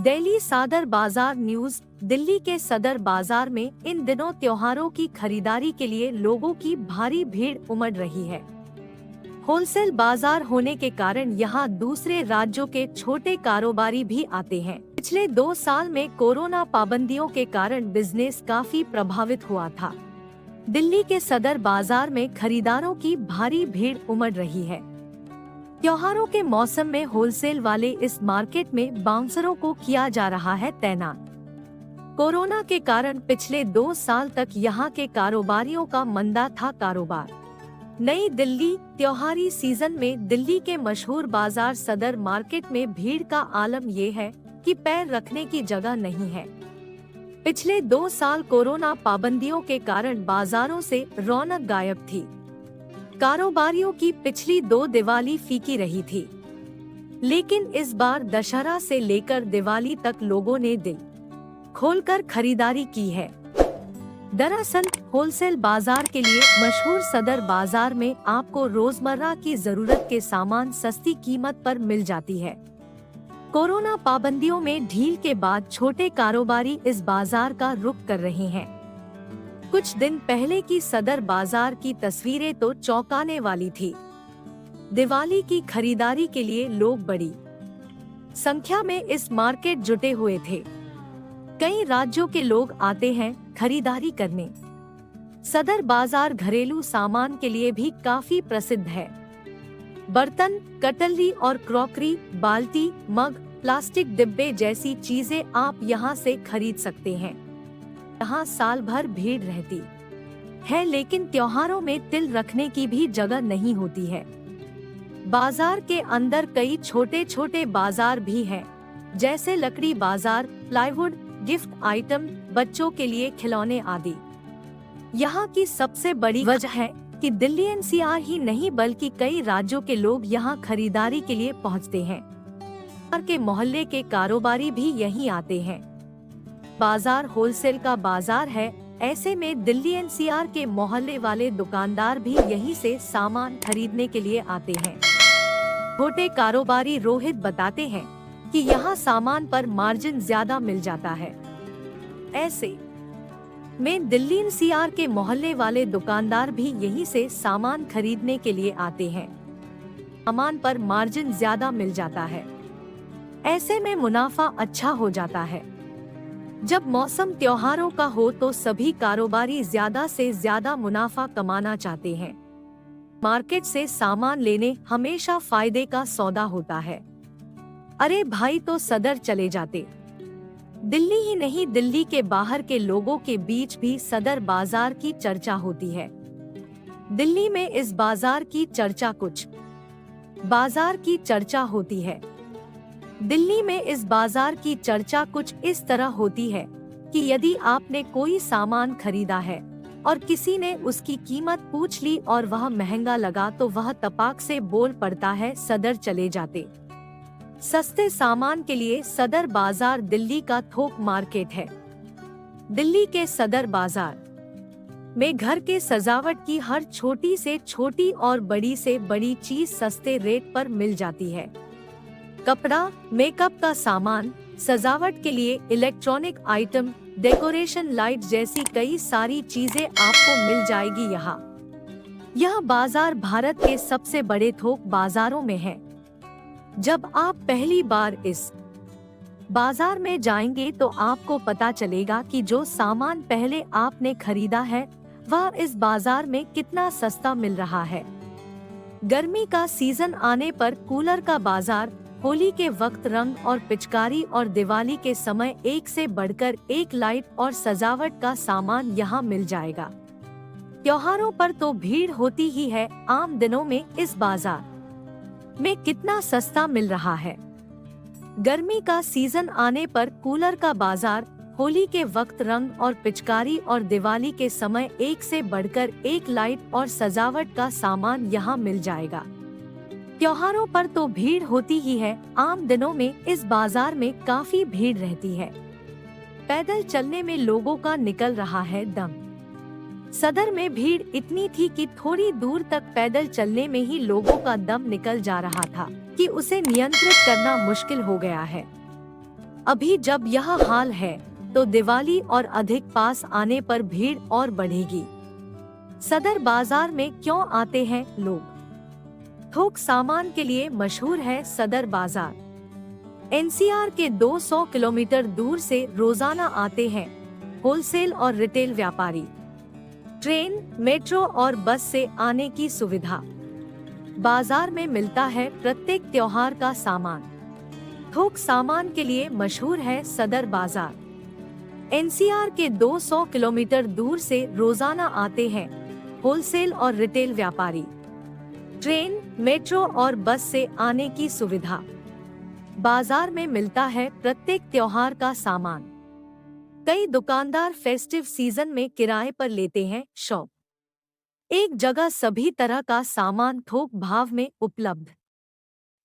दिल्ली सदर बाजार न्यूज। दिल्ली के सदर बाजार में इन दिनों त्योहारों की खरीदारी के लिए लोगों की भारी भीड़ उमड़ रही है। होलसेल बाजार होने के कारण यहाँ दूसरे राज्यों के छोटे कारोबारी भी आते हैं। पिछले 2 साल में कोरोना पाबंदियों के कारण बिजनेस काफी प्रभावित हुआ था। दिल्ली के सदर बाजार में खरीदारों की भारी भीड़ उमड़ रही है। त्योहारों के मौसम में होलसेल वाले इस मार्केट में बाउंसरों को किया जा रहा है तैनात। कोरोना के कारण पिछले 2 साल तक यहाँ के कारोबारियों का मंदा था कारोबार। नई दिल्ली त्योहारी सीजन में दिल्ली के मशहूर बाजार सदर मार्केट में भीड़ का आलम ये है कि पैर रखने की जगह नहीं है। पिछले 2 साल कोरोना पाबंदियों के कारण बाजारों से रौनक गायब थी। कारोबारियों की पिछली 2 दिवाली फीकी रही थी, लेकिन इस बार दशहरा से लेकर दिवाली तक लोगों ने दिल खोलकर खरीदारी की है। दरअसल होलसेल बाजार के लिए मशहूर सदर बाजार में आपको रोजमर्रा की जरूरत के सामान सस्ती कीमत पर मिल जाती है। कोरोना पाबंदियों में ढील के बाद छोटे कारोबारी इस बाजार का रुख कर रहे हैं। कुछ दिन पहले की सदर बाजार की तस्वीरें तो चौंकाने वाली थी। दिवाली की खरीदारी के लिए लोग बड़ी संख्या में इस मार्केट जुटे हुए थे। कई राज्यों के लोग आते हैं खरीदारी करने। सदर बाजार घरेलू सामान के लिए भी काफी प्रसिद्ध है। बर्तन, कटलरी और क्रॉकरी, बाल्टी, मग, प्लास्टिक डिब्बे जैसी चीजें आप यहाँ से खरीद सकते हैं। यहाँ साल भर भीड़ रहती है, लेकिन त्योहारों में तिल रखने की भी जगह नहीं होती है। बाजार के अंदर कई छोटे छोटे बाजार भी हैं, जैसे लकड़ी बाजार, प्लाईवुड, गिफ्ट आइटम, बच्चों के लिए खिलौने आदि। यहाँ की सबसे बड़ी वजह है कि दिल्ली एनसीआर ही नहीं बल्कि कई राज्यों के लोग यहाँ खरीदारी के लिए पहुँचते हैं। के मोहल्ले के कारोबारी भी यहीं आते हैं। बाजार होलसेल का बाजार है, ऐसे में दिल्ली एनसीआर के मोहल्ले वाले दुकानदार भी यहीं से सामान खरीदने के लिए आते हैं। छोटे कारोबारी रोहित बताते हैं कि यहाँ सामान पर मार्जिन ज्यादा मिल जाता है। ऐसे में दिल्ली एनसीआर के मोहल्ले वाले दुकानदार भी यहीं से सामान खरीदने के लिए आते हैं। सामान पर मार्जिन ज्यादा मिल जाता है, ऐसे में मुनाफा अच्छा हो जाता है। जब मौसम त्योहारों का हो तो सभी कारोबारी ज्यादा से ज्यादा मुनाफा कमाना चाहते हैं। मार्केट से सामान लेने हमेशा फायदे का सौदा होता है। अरे भाई, तो सदर चले जाते। दिल्ली ही नहीं, दिल्ली के बाहर के लोगों के बीच भी सदर बाजार की चर्चा होती है। दिल्ली में इस बाजार की चर्चा कुछ बाजार की चर्चा होती है। दिल्ली में इस बाजार की चर्चा कुछ इस तरह होती है कि यदि आपने कोई सामान खरीदा है और किसी ने उसकी कीमत पूछ ली और वह महंगा लगा तो वह तपाक से बोल पड़ता है, सदर चले जाते। सस्ते सामान के लिए सदर बाजार दिल्ली का थोक मार्केट है। दिल्ली के सदर बाजार में घर के सजावट की हर छोटी से छोटी और बड़ी से बड़ी चीज सस्ते रेट पर मिल जाती है। कपड़ा, मेकअप का सामान, सजावट के लिए इलेक्ट्रॉनिक आइटम, डेकोरेशन लाइट जैसी कई सारी चीजें आपको मिल जाएगी यहाँ। यह बाजार भारत के सबसे बड़े थोक बाजारों में है। जब आप पहली बार इस बाजार में जाएंगे तो आपको पता चलेगा कि जो सामान पहले आपने खरीदा है वह इस बाजार में कितना सस्ता मिल रहा है। गर्मी का सीजन आने पर कूलर का बाजार, होली के वक्त रंग और पिचकारी और दिवाली के समय एक से बढ़कर एक लाइट और सजावट का सामान यहाँ मिल जाएगा। त्योहारों पर तो भीड़ होती ही है, आम दिनों में इस बाजार में कितना सस्ता मिल रहा है। गर्मी का सीजन आने पर कूलर का बाजार, होली के वक्त रंग और पिचकारी और दिवाली के समय एक से बढ़कर एक लाइट और सजावट का सामान यहाँ मिल जाएगा। त्योहारों पर तो भीड़ होती ही है, आम दिनों में इस बाजार में काफी भीड़ रहती है। पैदल चलने में लोगों का निकल रहा है दम। सदर में भीड़ इतनी थी कि थोड़ी दूर तक पैदल चलने में ही लोगों का दम निकल जा रहा था कि उसे नियंत्रित करना मुश्किल हो गया है। अभी जब यह हाल है तो दिवाली और अधिक पास आने पर भीड़ और बढ़ेगी। सदर बाजार में क्यों आते हैं लोग? थोक सामान के लिए मशहूर है सदर बाजार। एनसीआर के 200 किलोमीटर दूर से रोजाना आते हैं होलसेल और रिटेल व्यापारी। ट्रेन, मेट्रो और बस से आने की सुविधा। बाजार में मिलता है प्रत्येक त्योहार का सामान। थोक सामान के लिए मशहूर है सदर बाजार। एनसीआर के 200 किलोमीटर दूर से रोजाना आते हैं होलसेल और रिटेल व्यापारी। ट्रेन, मेट्रो और बस से आने की सुविधा। बाजार में मिलता है प्रत्येक त्योहार का सामान। कई दुकानदार फेस्टिव सीजन में किराए पर लेते हैं शॉप। एक जगह सभी तरह का सामान थोक भाव में उपलब्ध।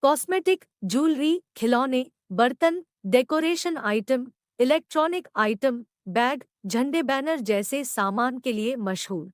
कॉस्मेटिक, ज्वेलरी, खिलौने, बर्तन, decoration item, electronic item, bag, झंडे, बैनर जैसे सामान के लिए मशहूर।